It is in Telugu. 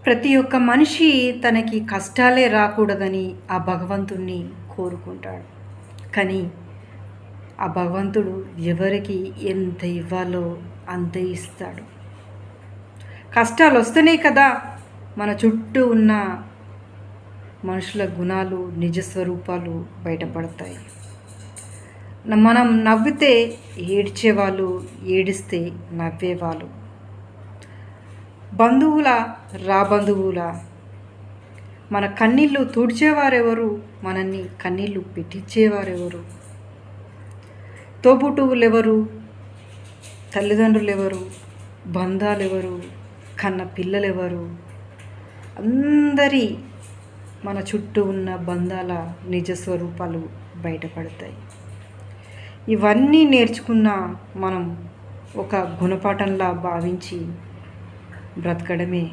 ప్రతి ఒక్క మనిషి తనకి కష్టాలే రాకూడదని ఆ భగవంతుణ్ణి కోరుకుంటాడు. కానీ ఆ భగవంతుడు ఎవరికి ఎంత ఇవ్వాలో అంతే ఇస్తాడు. కష్టాలొస్తేనే కదా మన చుట్టూ ఉన్న మనుషుల గుణాలు, నిజ స్వరూపాలు బయటపడతాయి. మనం నవ్వితే ఏడ్చేవాళ్ళు, ఏడిస్తే నవ్వేవాళ్ళు. బంధువుల రాబంధువుల మన కన్నీళ్ళు తుడిచేవారెవరు, మనల్ని కన్నీళ్ళు పెట్టించేవారెవరు, తోబుట్టువులెవరు, తల్లిదండ్రులెవరు, బంధాలెవరు, కన్న పిల్లలెవరు, అందరి మన చుట్టూ ఉన్న బంధాల నిజ స్వరూపాలు బయటపడతాయి. ఇవన్నీ నేర్చుకున్న మనం ఒక గుణపాఠంలా భావించి బ్రతకడమే